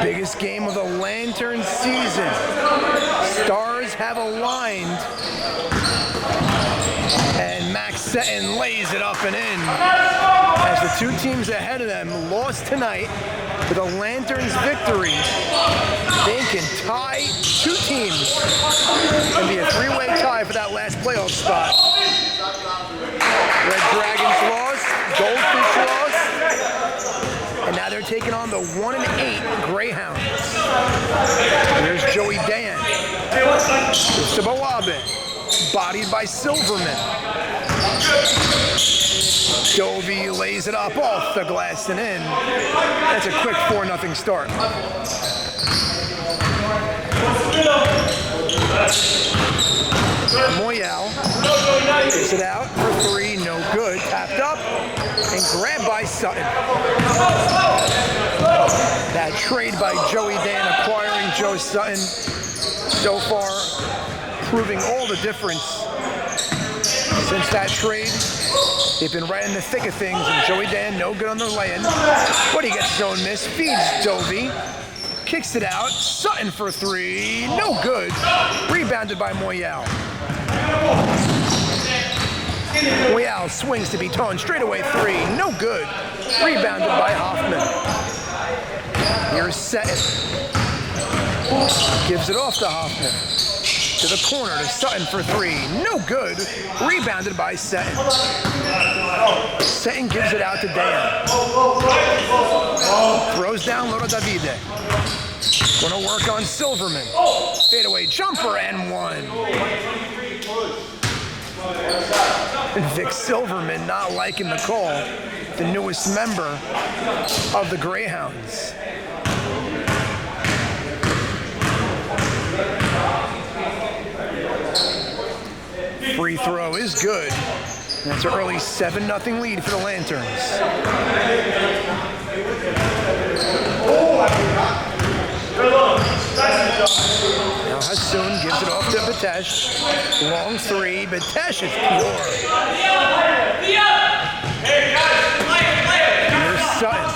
Biggest game of the Lantern season. Stars have aligned. And Max Seton lays it up and in. As the two teams ahead of them lost tonight, with a Lanterns victory, they can tie two teams and be a three-way tie for that last playoff spot. Red Dragons lost, Goldfish lost, and now they're taking on the 1-8 Greyhounds. Here's Joey Dan. Here's to Bawabe, bodied by Silverman. Dovey lays it up off the glass and in. That's a quick 4-0 start. Moyal gets it out for three, no good. Tapped up and grabbed by Sutton. That trade by Joey Dan acquiring Joe Sutton so far proving all the difference since that trade. They've been right in the thick of things, and Joey Dan no good on the lay-in, but he gets his own miss, feeds Dovey, kicks it out, Sutton for three, no good, rebounded by Moyal. Moyal swings to Beton, straight away three, no good, rebounded by Hoffman. Here's Seton, gives it off to Hoffman. To the corner to Sutton for three. No good. Rebounded by Seton. Seton gives it out to Dan. Throws down Loro Davide. Gonna work on Silverman. Fadeaway jumper and one. And Vic Silverman not liking the call. The newest member of the Greyhounds. Free throw is good. That's an early 7-0 lead for the Lanterns. Now Hassoun gives it off to Batesh. Long three. Batesh is pure. Here's Sutton.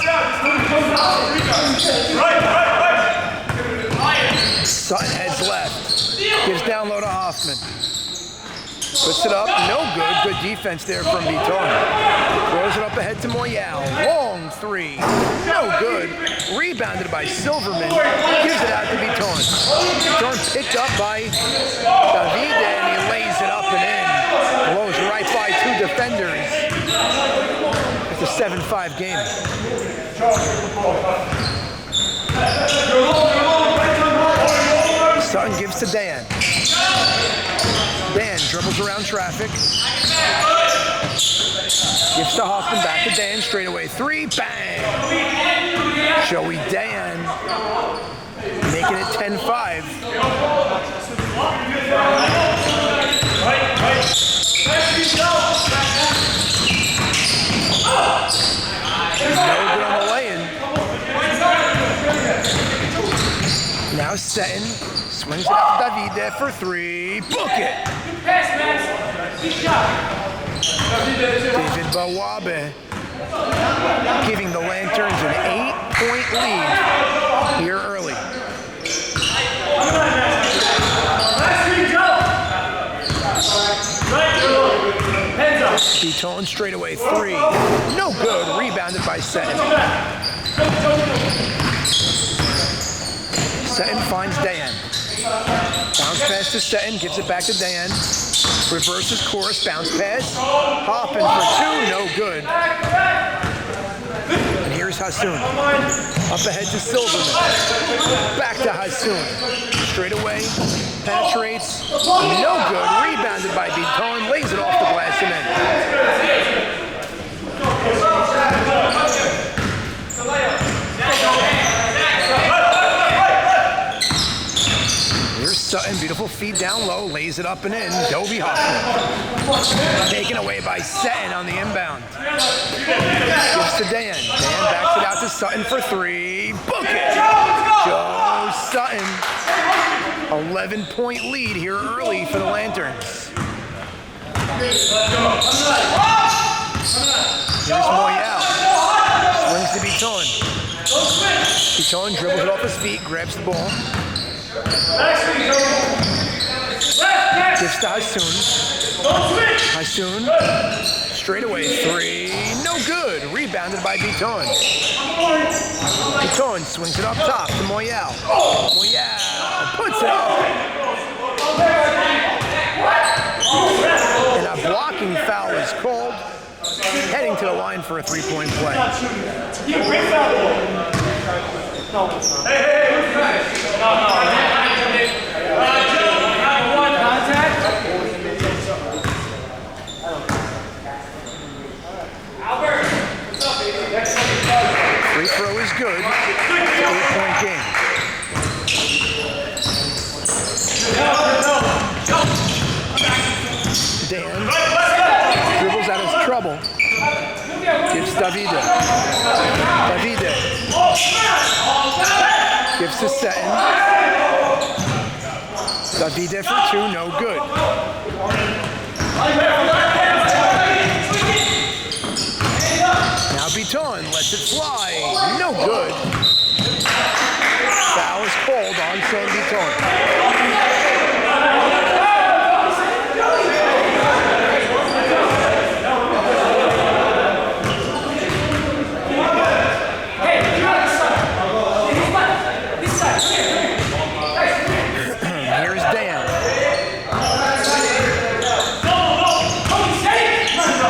Sutton heads left. Gives down low to Hoffman. Puts it up, no good. Good defense there from Beton. Throws it up ahead to Moyal. Long three, no good. Rebounded by Silverman. Gives it out to Beton. Beton picked up by Davide, and he lays it up and in. Blows right by two defenders. It's a 7-5 game. Sutton gives to Dan. Dan dribbles around traffic. Gives to Hoffman, back to Dan, straight away three, bang! Joey Dan making it 10-5. No good on the lay-in. Now Seton swings it out to Davide for three. Book it! David Bawabe giving the Lanterns an 8-point lead here early. Beton straight away three. No good. Rebounded by Seton. Seton finds Dan. Bounce pass to Seton, gives it back to Dan. Reverses course, bounce pass. Hopping for two, no good. And here's Hassoun. Up ahead to Silverman. Back to Hassoun. Straight away, penetrates. No good. Rebounded by Beton. Lays it off the glass and Sutton, beautiful feed down low, lays it up and in. Dovey Hoffman. Taken away by Seton on the inbound. Gives to Dan. Dan backs it out to Sutton for three. Book it! Joe Sutton. 11-point lead here early for the Lanterns. Here's Moyal. Swings to Beton. Beton dribbles it off his feet, grabs the ball. Gives to Hassoun. Straight away three. No good. Rebounded by Beton. Beton swings it up top to Moyal. Moyal puts it up. And a blocking foul is called. Heading to the line for a three-point play. Free throw is good. 8-point game. Dan dribbles out of trouble. Gives Davide. Gives to Seton. Davide for two, no good. Now Beton lets it fly, no good. Foul is called on San Beton. Here's Dan.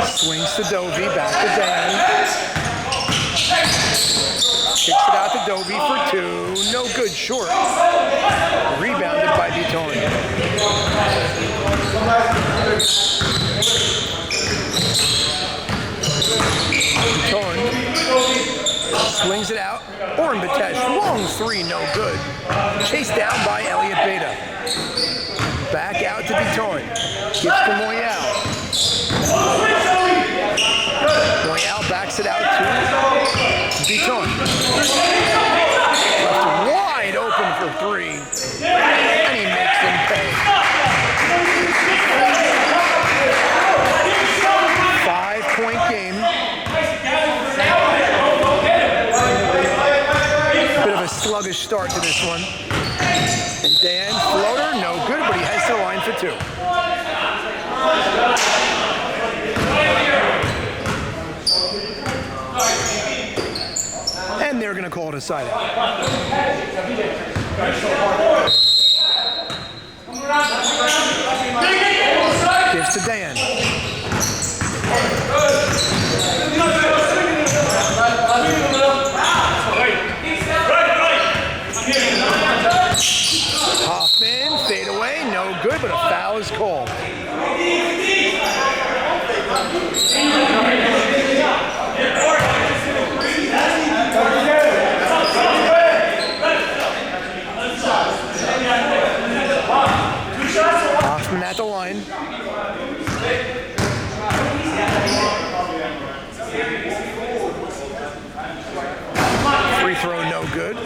Swings to Dovey, back to Dan. Kicks it out to Dovey for two. No good, short. Rebounded by Beton. Beton swings it out. Oren Batesh, long three, no good. Chased down by Elliot Beta. Back out to Beton. Gives to Moyal. Moyal backs it out to Beton. Left wide open for three. And he makes them pay. 5-point game. Bit of a sluggish start to this one. And Dan, floater, no good, but he heads to the line for two. And they're going to call it a side out. Gives to Dan. Hoffman, fade away, no good, but a foul is called. Hoffman at the line. Free throw, no good.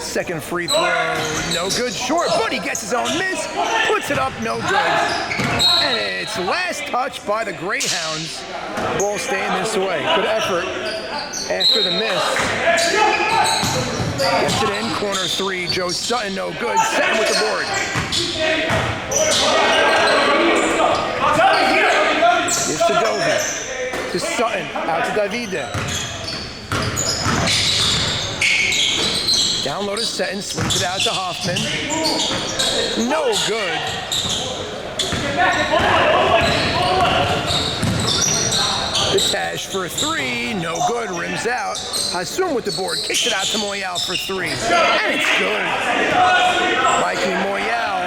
Second free throw, no good, short, but he gets his own miss, puts it up, no good. And it's last touch by the Greyhounds. Ball staying this way. Good effort after the miss. Gets it in, corner three, Joe Sutton, no good. Sutton with the board. Gives to Dovey. To Sutton, out to Davide. Down low to Sutton, swings it out to Hoffman. No good. Batesh for three, no good, rims out. Hassoun with the board, kicks it out to Moyal for three, and it's good. Mikey Moyal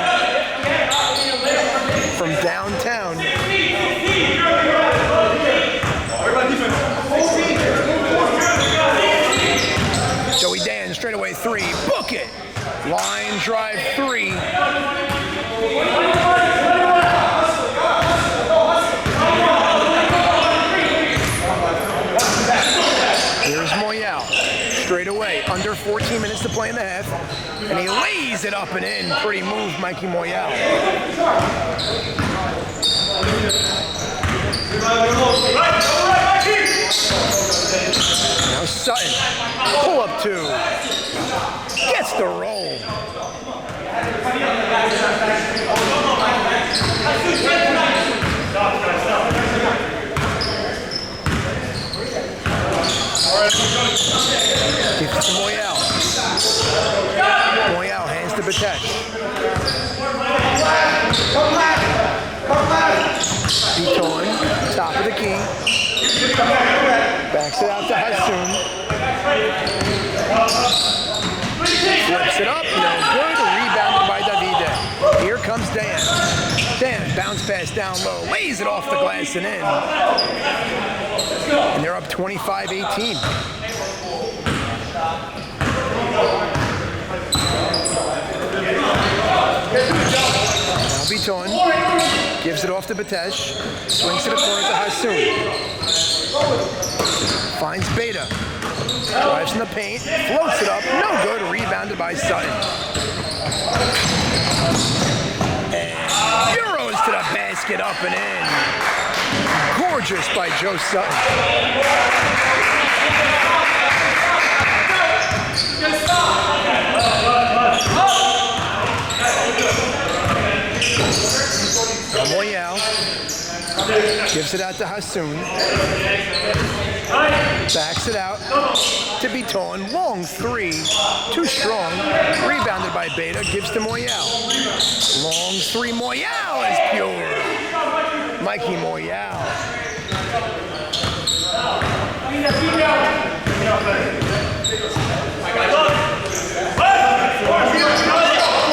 from downtown. Joey Dan, straight away three, book it. Line drive three. Here's Moyal, straight away, under under 14 minutes to play in the half. And he lays it up and in. Pretty move, Mikey Moyal. Now Sutton, pull up two. Gets the roll. Gives it to Moyal. Moyal hands to Batesh. Beaton, top of the key. Backs it out to Hassoun. Flips it up, no good. Rebounded by Davide. Here comes Dan. Dan, bounce pass down low. Lays it off the glass and in. And they're up 25-18. Now Beaton gives it off to Batesh. Swings to the corner to Hassoun. Finds Beta. Drives in the paint. Floats it up. No good. Rebounded by Sutton. And Euros to the basket. Up and in. Gorgeous by Joe Sutton. Moyal gives it out to Hassoun. Backs it out to Beaton. Long three. Too strong. Rebounded by Beta. Gives to Moyal. Long three. Moyal is pure. Mikey Moyal.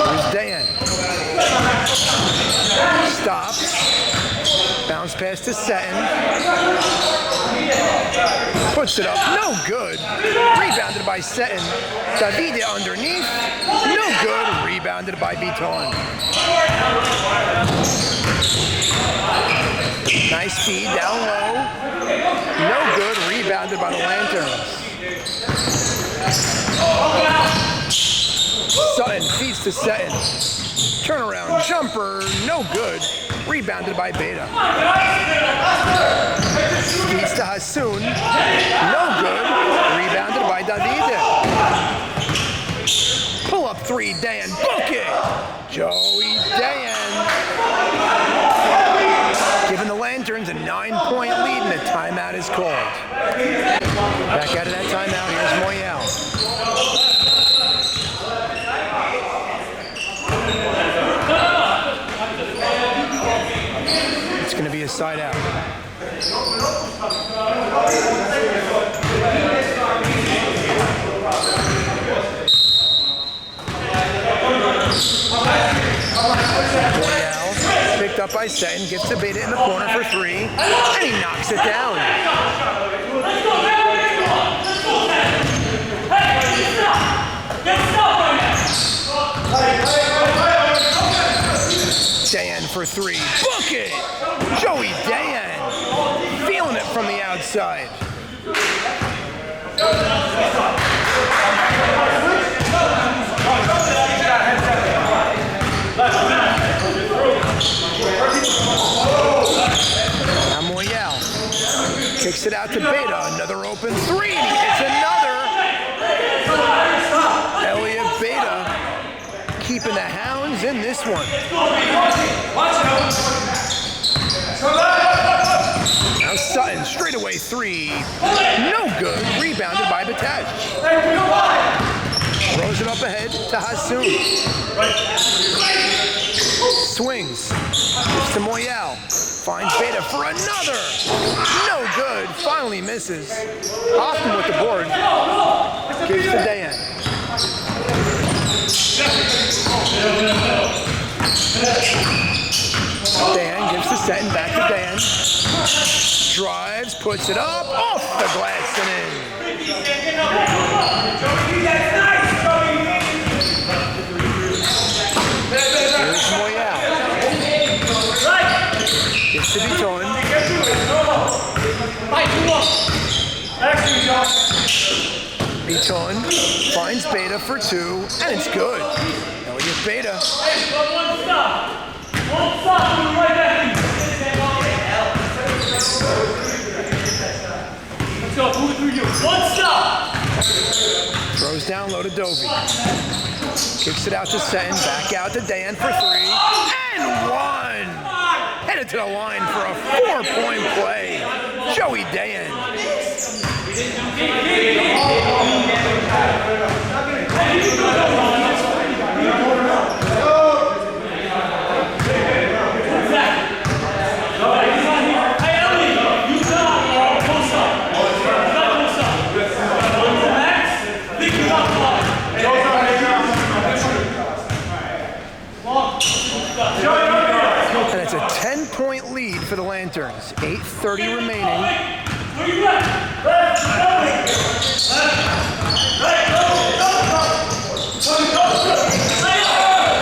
Here's Dan. Stops. Bounce pass to Sutton. Puts it up. No good. Rebounded by Sutton. Davide underneath. No good. Rebounded by Beaton. Nice feed down low. No good. Rebounded by the Lanterns. Sutton feeds to Sutton. Turnaround jumper, no good. Rebounded by Beta. Feeds to Hassoun. No good. Rebounded by Davide. Pull up three, Dan. Book it. Joey Dan. Giving the Lanterns a 9-point lead and a timeout is called. Back out of that timeout, here's Moyal. It's going to be a side out. Moyal, picked up by Sutton, gives to Beta in the corner for three, and he knocks it down. Dan for three. Book it! Joey Dan. Feeling it from the outside. Now Moyal kicks it out to Beta. Another open three. And he hits another. Elliot Beta keeping the Hounds in this one. Now Sutton, straight away three. No good. Rebounded by Batesh. Throws it up ahead to Hassoun. Swings. Gives to Moyal. Finds Beta for another. No good. Finally misses. Hoffman with the board. Gives to Dan. Dan gives to Sutton, back to Dan. Drives, puts it up, off the glass and in. Here's Moyal. Gives to Beaton. Beaton finds finds Beta for 2, and it's good. Elliott Beta. Let's go, move it through you. One stop! Throws down low to Dovey. Kicks it out to Seton, back out to Dan for 3, and 1! Headed to the line for a 4-point play. Joey Dan. And it's a 10-point lead for the Lanterns. 8:30 remaining. And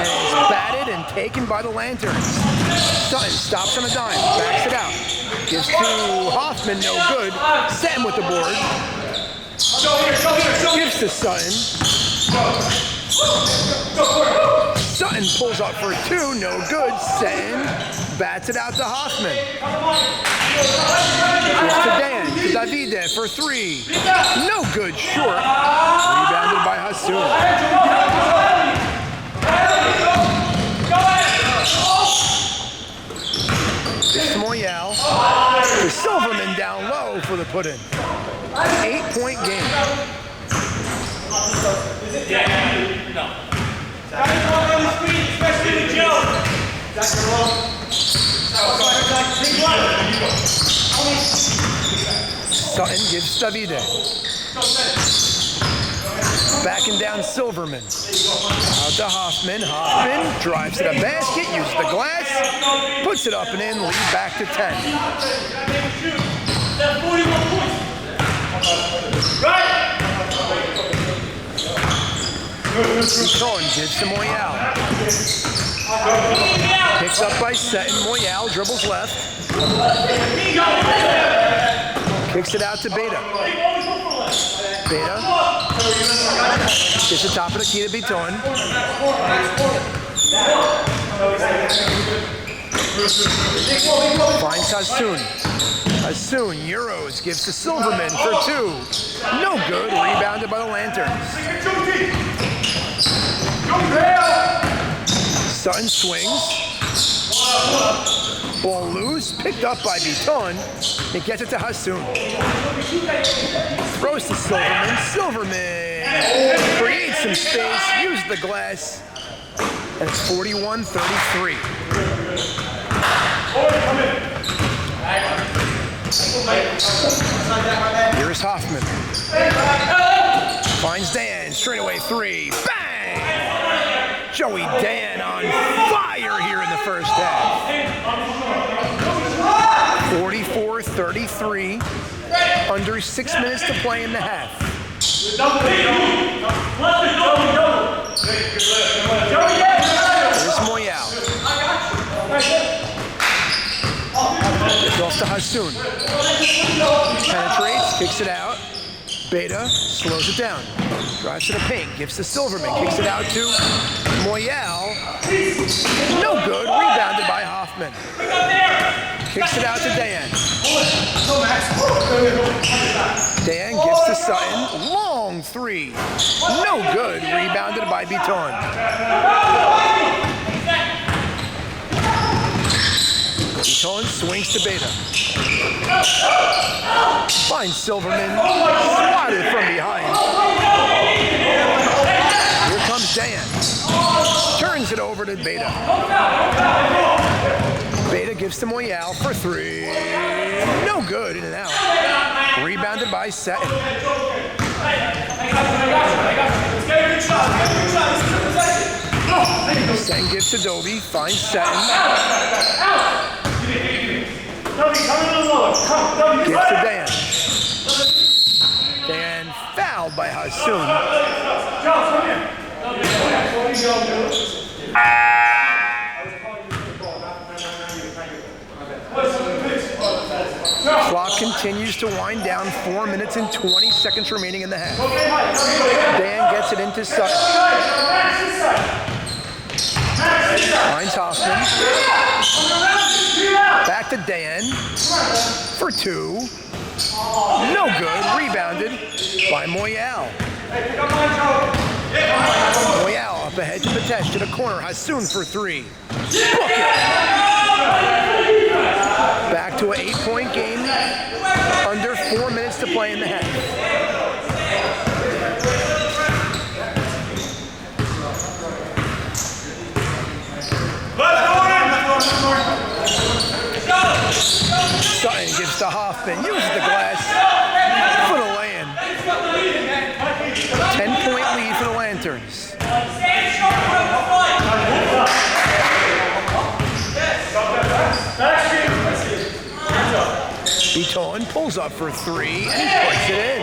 it's batted and taken by the Lanterns. Sutton stops on a dime, backs it out. Gives to Hoffman, no good. Seton with the board. Gives to Sutton. Sutton pulls up for 2, no good. Seton bats it out to Hoffman. Gives to Dan, to Davide for 3. No good, short. Rebounded by Hassoun. Gives to Moyal. To Silverman down low for the put-in. 8-point game. No. Especially with Joe. Sutton gives Davide. Backing down Silverman. Out to Hoffman. Hoffman drives to the basket, uses the glass, puts it up and in, lead back to 10. That's 41 points. Right. Cohen gives to Moyal. Picks up by Seton. Moyal dribbles left. Kicks it out to Beta. Beta. Gets the top of the key to Biton. Finds Hassoun. Hassoun, Euros, gives to Silverman for 2. No good, rebounded by the Lanterns. Sutton swings. Ball loose, picked up by Biton. He gets it to Hassoun. Throws to Silverman. Silverman creates some space, uses the glass, and it's 41-33. Here's Hoffman. Finds Dan, straight away 3. Bang! Joey Dan on fire here in the first half. 44-33. Under 6 minutes to play in the half. Here's Moyal. It's off to Hassoun. Penetrates, kicks it out. Beta slows it down. Drives to the paint, gives to Silverman, kicks it out to Moyal. No good, rebounded by Hoffman. Kicks it out to Dan. Dan gives to Sutton. Long 3. No good, rebounded by Biton. Biton swings to Beta. Finds Silverman, swatted from behind. Here comes Dan. Turns it over to Beta. Beta gives to Moyal for 3. No good, in and out. Rebounded by Seton. Seton gives to Dovey, finds Seton. Gives to Dan. Dan fouled by Hassoun. Clock Clock continues to wind down. 4 minutes and 20 seconds remaining in the half. Dan gets it into Sutton. Finds Hoffman. Back to Dan for 2. No good. Rebounded by Moyal. Moyal up ahead to Patesh to the corner. Hassoun for 3. Book it. Back to an 8-point game. Under 4 minutes to play in the half. Sutton gives to Hoffman. Uses the glass for the lay-in. 10-point lead for the Lanterns. Beaton pulls up for 3 and he puts it in.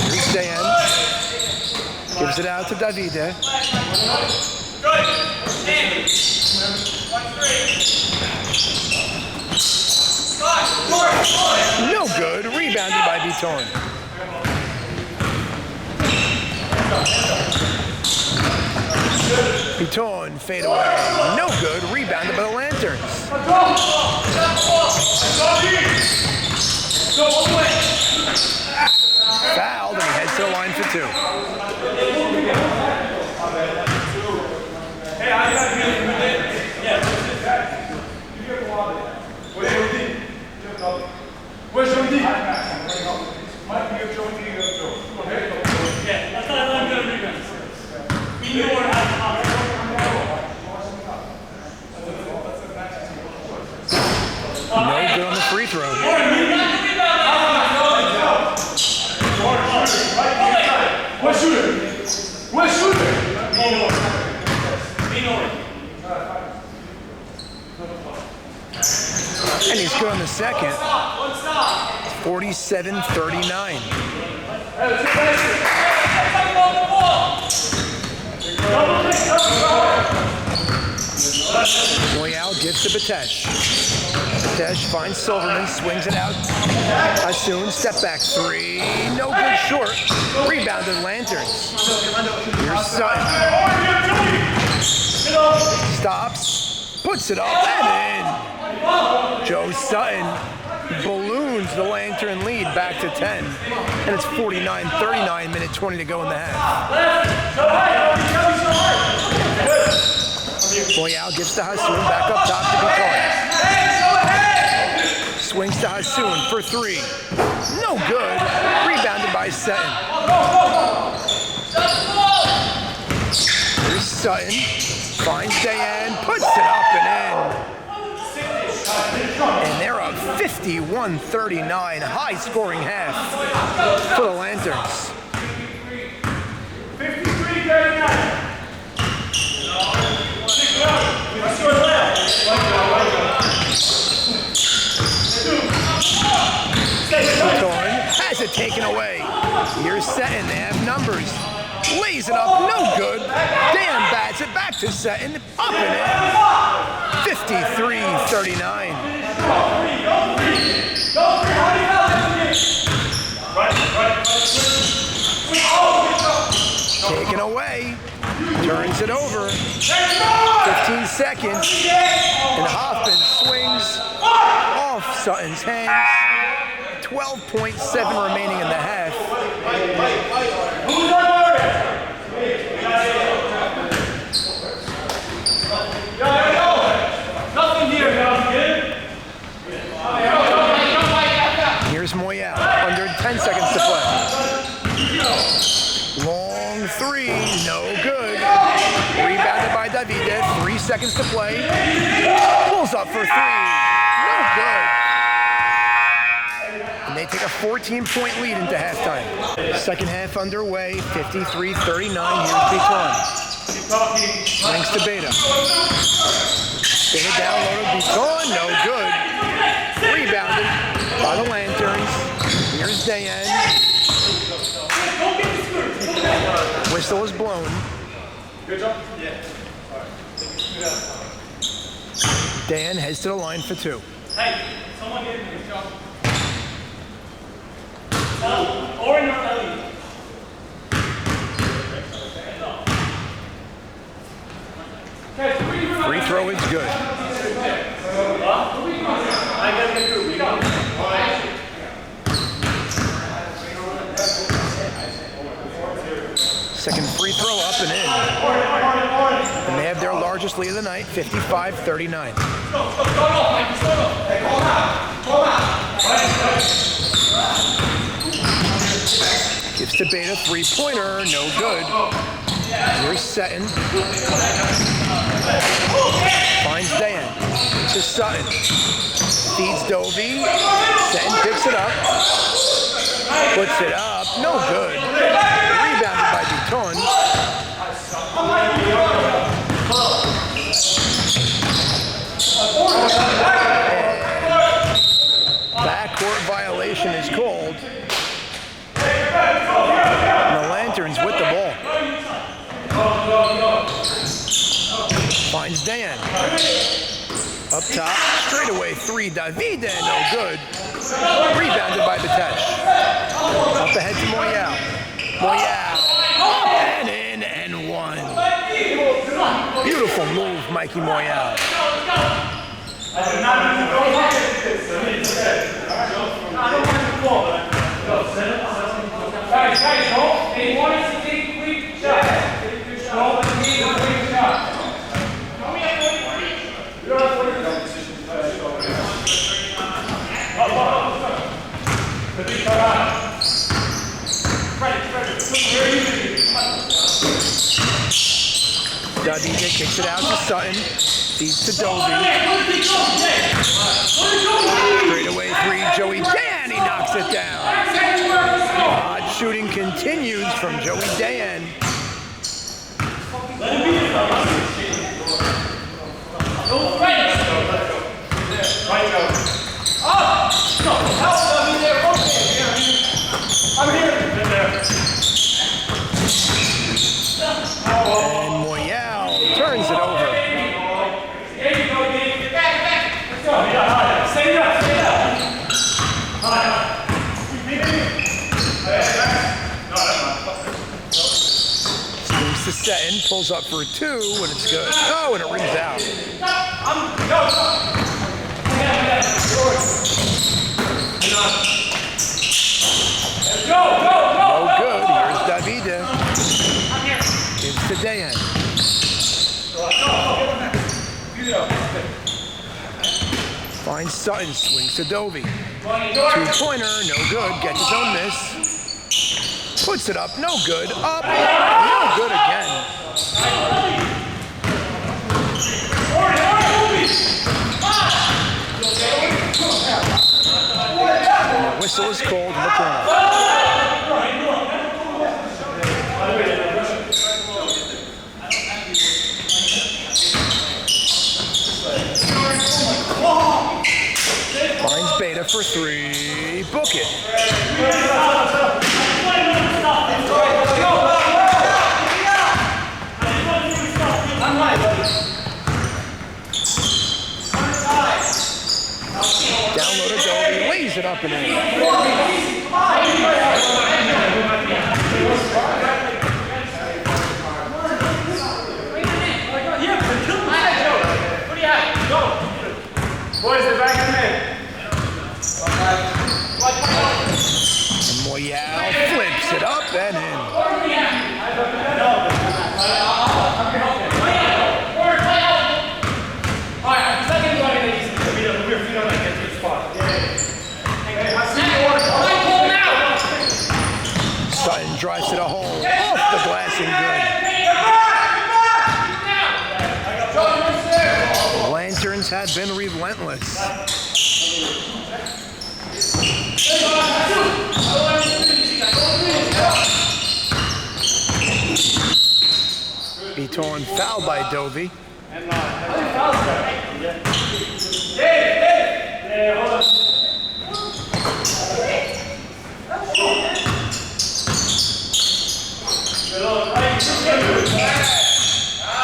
Here's Dan. Gives it out to Davide. No good. Rebounded by Beaton. Beaton fade away. No good. Rebounded by the Lanterns. Fouled and he heads to the line for 2. Where's Jordi? No good on the free throw. Where's shooter? Where's shooter? And he's good on the second. 47-39. Moyal gives to Patesh. Patesh finds Silverman, swings it out. Hassoun, step back 3. No good short. Rebounded Lanterns. Here's Sutton. Stops, puts it up and in. Joe Sutton balloons the Lantern lead back to 10. And it's 49-39, minute 20 to go in the half. Moyal gives to Hassoun, back up top to Beaton. Swings to Hassoun for 3. No good. Rebounded by Sutton. Here's Sutton. Finds Dayan, puts it up and in. And they're up 51-39, high-scoring half for the Lanterns. 53-39. Beaton has it taken away. Here's Sutton, they have numbers. Lays it up, no good. Dan bats it back to Sutton, up and in. 53-39. Taken away, turns it over. 15 seconds, and Hoffman swings off Sutton's hands. 12.7 remaining in the half. Here's Moyal, under 10 seconds to play. Long 3, no good. Rebounded by Davide, 3 seconds to play. Pulls up for 3, no good. And they take a 14-point lead into halftime. Second half underway, 53-39. Here's Beaton. Swings to Beta. Beta down low to Beaton, no good. Rebounded by the Lanterns. Here's Dayan. Whistle is blown. Good job. Yeah. Dan heads to the line for 2. Hey, someone get me a job. Or in our Free throw is good. Second free throw up and in. And they have their largest lead of the night, 55-39. Gives to Beta, three-pointer, no good. Here's Sutton. Finds Dan. To Sutton. Feeds Dovey. Sutton picks it up. Puts it up. No good. Rebounded by Beton. Backcourt violation is called. And the Lanterns with the ball. Finds Dan. Up top, straightaway three, Davide, no good. Rebounded by Batesh. Up ahead to Moyal. Moyal, up and in and one. Beautiful move, Mikey Moyal. Guys, no. They want us to take quick shots. No, but we need a quick shot. Davide kicks it out to Sutton. Feeds to Dovey. Straightaway three, Joey Dan. He knocks it down. Odd shooting continues from Joey Dan. And Moyal turns it over. Swings to Sutton, pulls up for a 2, and it's good. Oh, and it rings out. No good. Here's Davide. Gives to Dayan. Finds Sutton, swings to Dovey. Two-pointer, no good. Gets his own miss. Puts it up, no good. Up, no good again. And the whistle is called in the corner. Finds Beta for 3. Book it. Download a Dovey, lays it up and in. Boys, they're back in there. And Moyal flips it up and in. Sutton drives to the hole, off the glass and good. The Lanterns have been relentless. Beton fouled by Dovey.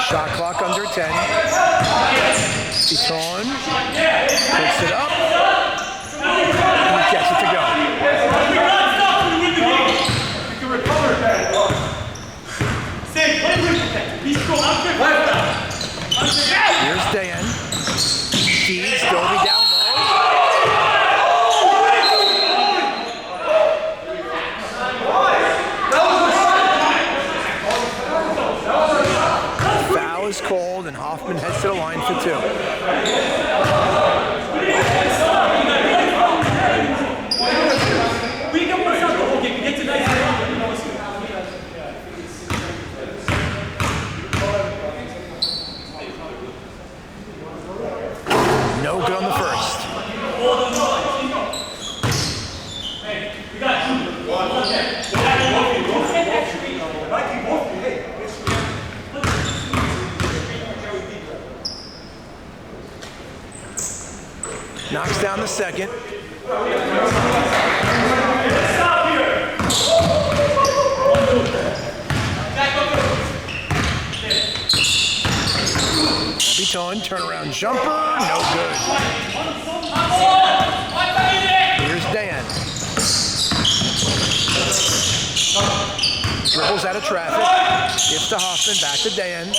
Shot clock under 10. Beton picks it up. And he gets it to go. Here's Dan. Feeds Dobie down low. Foul is called, and Hoffman heads to the line for 2. No good on the first. Knocks down the second. Beton, turnaround jumper, no good. Here's Dan. Dribbles out of traffic. Gives to Hoffman, back to Dan.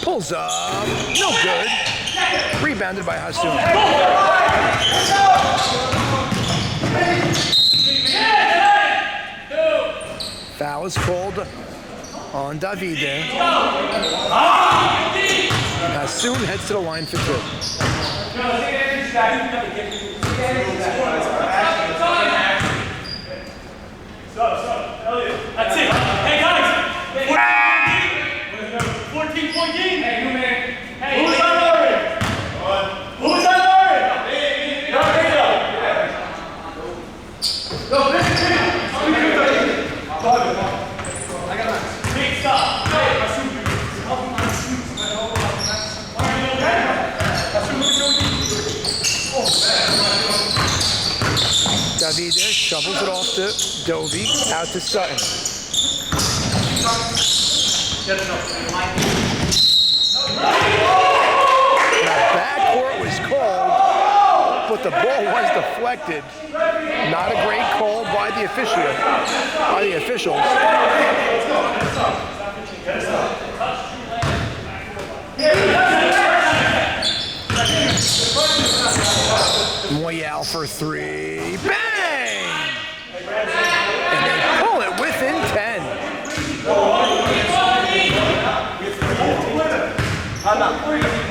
Pulls up, no good. Rebounded by Hassoun. Foul is called on Davide. Hassoun heads to the line for 2. That's it. Hey guys! 14-point game! Hey, who's on Orange? Who's on Orange? No, this is it. I got mine. Big stop. Davide shovels it off to Dobie, out to Sutton. Now, backcourt was called, but the ball was deflected. Not a great call by the officials. Moyal for 3. Bang! And they pull it within 10.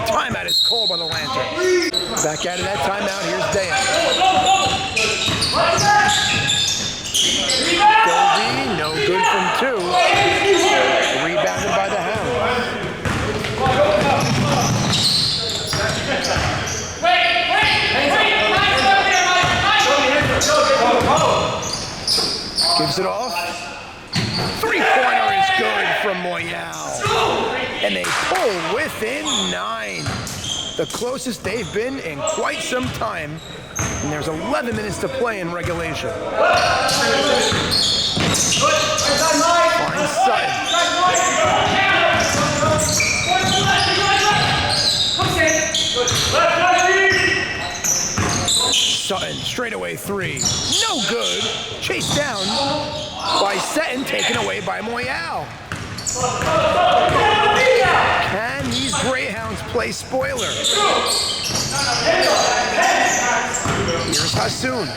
Timeout is called by the Lantern. Back out of that timeout, here's Dan. Dobie, no good from 2. Rebounded by the Hounds. Gives it off. Three-pointer is good from Moyal. And they pull within 9. The closest they've been in quite some time. And there's 11 minutes to play in regulation. Finds Sutton. Sutton, straightaway 3. No good. Chased down by Sutton, taken away by Moyal. Can these Greyhounds play spoiler? Here's Hassoun.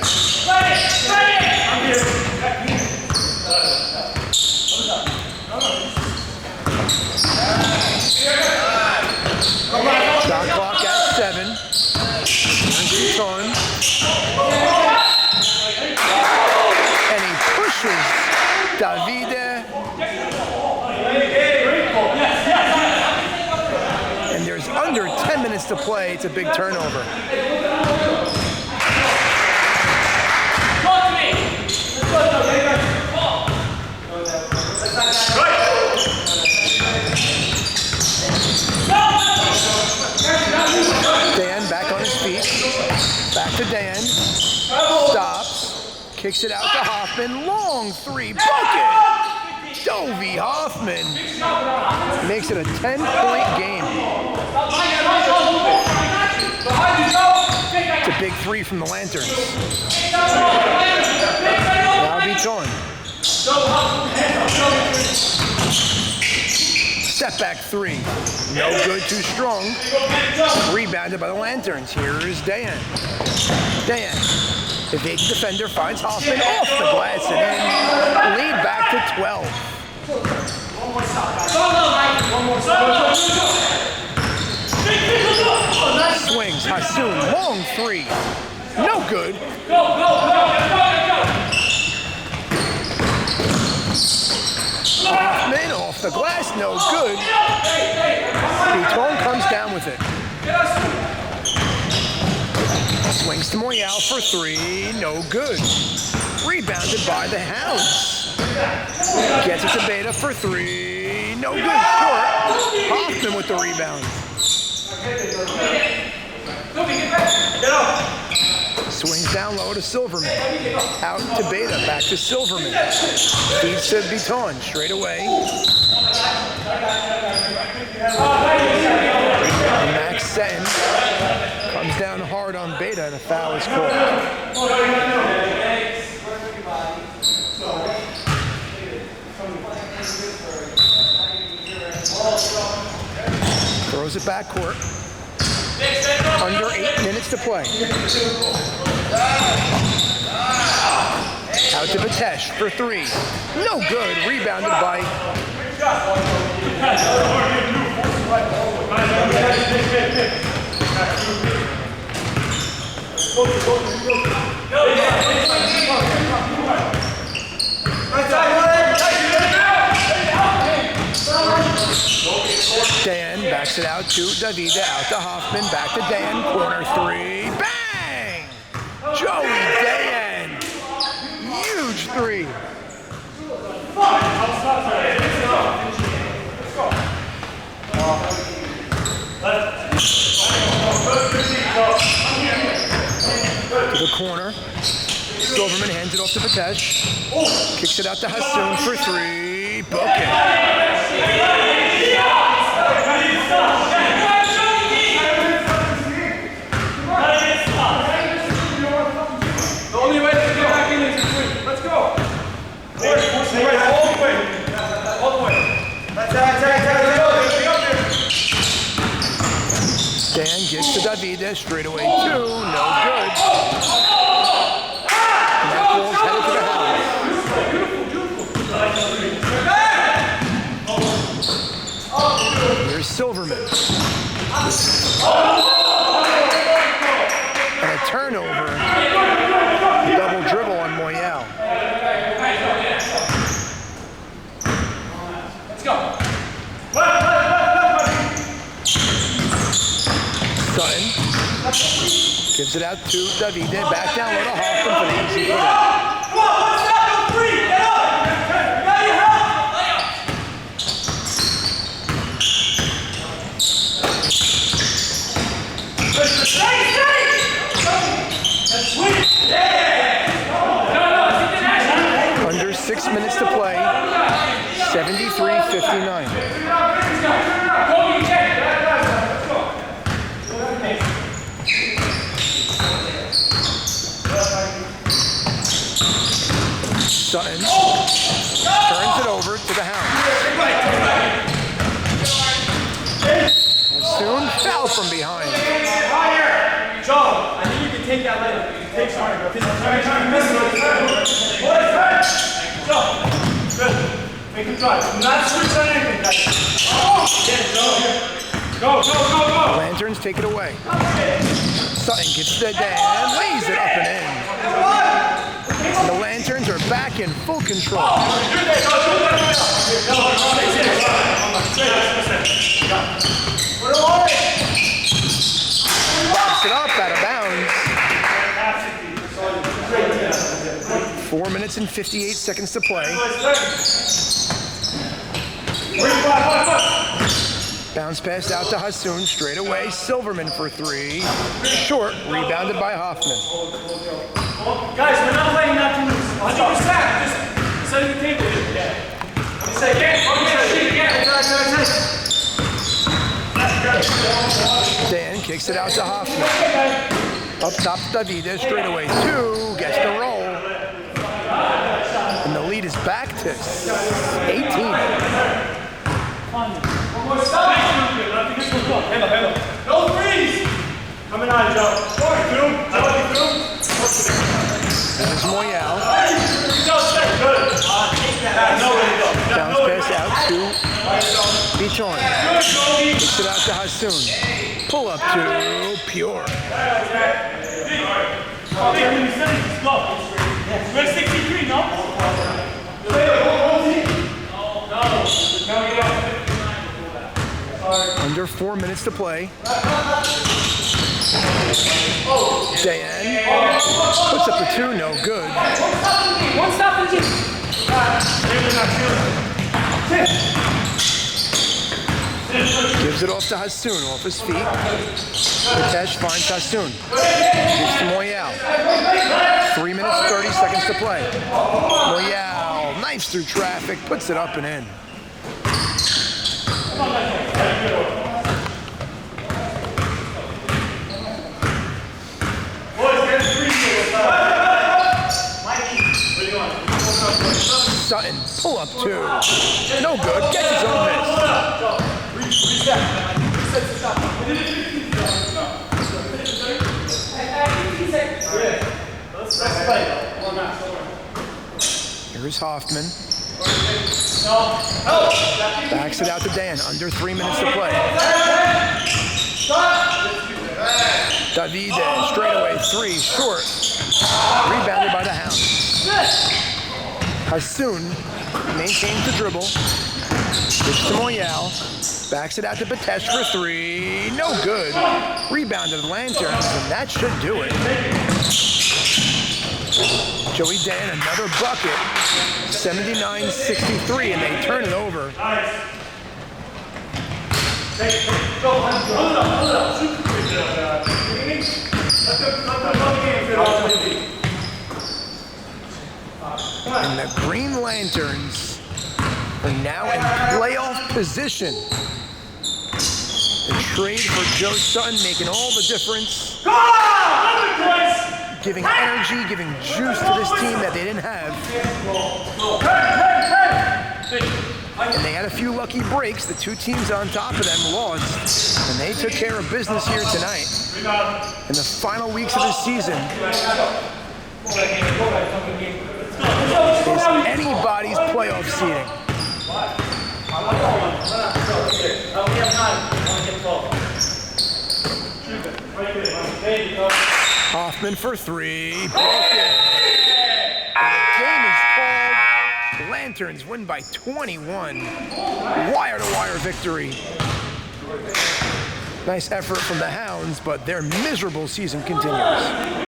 Shot clock at 7. Here's Beton. And he pushes Davide. And there's under 10 minutes to play. It's a big turnover. Dan back on his feet. Back to to Dan. Stops. Kicks it out to Hoffman. Long three. Bucket! Dovey Hoffman makes it a 10-point game. It's a big three from the Lanterns. Now Beaton. Step back three. No good, too strong. Rebounded by the Lanterns. Here's Dan. Dan. Evades the defender, finds Hoffman off the glass and in. Lead back to 12. Swings, Hassoun, long three. No good. Hoffman off the glass, no good. Beaton comes down with it. Swings to Moyal for three, no good. Rebounded by the Hounds. Gets it to Beta for three, no good, short. Hoffman with the rebound. Swings down low to Silverman. Out to Beta, back to Silverman. Feeds to Beaton, straight away. And Max Seton comes down hard on Beta and a foul is called. Throws it back court. Under 8 minutes to play. Out to Vitesh for three. No good. Rebounded by... Dan backs it out to Davida, out to Hoffman, back to Dan, corner three, bang! Joey Dan, huge three. To the corner, Silverman hands it off to Vitesh, kicks it out to Hassoun for three, book it. The only way to get back in is to win. Let's go. All the way. Dan gets to Davida, straight away two, no good. And that ball's headed to the house. Here's Silverman. And a turnover. Double dribble on Moyal. Let's go. Sutton gives it out to Davide. Back down low to Hoffman for the easy put. Come on, let's go. Three. Get up. Got your help. Under 6 minutes to play, 73-59. Sutton turns it over to the Hounds. And soon foul from behind. Joe, I think you can take that later. You can take sorry, bro. Good. Make him drive. Do not switch on anything, guys. Go. Lanterns take it away. Sutton gets the Dan, lays it up and in. And the Lanterns are back in full control. Box it up out of bounds. 4 minutes and 58 seconds to play. Bounce pass out to Hassoun, straight away. Silverman for three. Short, rebounded by Hoffman. Guys, we're not playing not to lose. 100%. Just setting the table. Yeah. Say again. Dan kicks it out to Hoffman. Up top, Davide, straight away. Two, gets the roll. And the lead is back to 18. One more stop. No freeze. Coming on, Joe. This is Moyal. Bounce pass out to Biton. Kicks it out to Hassoun. Pull up to Pure. We're 63, no? Under 4 minutes to play. Dayan puts up the two, no good. One stop and keep. Gives it off to Hassoun, off his feet. Patesh finds Hassoun. Gives to Moyal. 3 minutes, 30 seconds to play. Moyal knifes through traffic, puts it up and in. Sutton, pull up two. No good, gets his own miss. Here's Hoffman. Backs it out to Dan, under 3 minutes to play. Davide, straight away, three, short. Rebounded by the Hounds. Hassoun maintains the dribble. Gives to Moyal. Backs it out to Patesh for three. No good. Rebounded Lanterns, and that should do it. Joey Dan, another bucket. 79-63, and they turn it over. And the Green Lanterns are now in playoff position. The trade for Joe Sutton making all the difference. Giving energy, giving juice to this team that they didn't have. And they had a few lucky breaks. The two teams on top of them lost. And they took care of business here tonight. In the final weeks of the season is anybody's playoff seeding. Hoffman for three. Broken. And the game is called. Lanterns win by 21. Wire-to-wire victory. Nice effort from the Hounds, but their miserable season continues.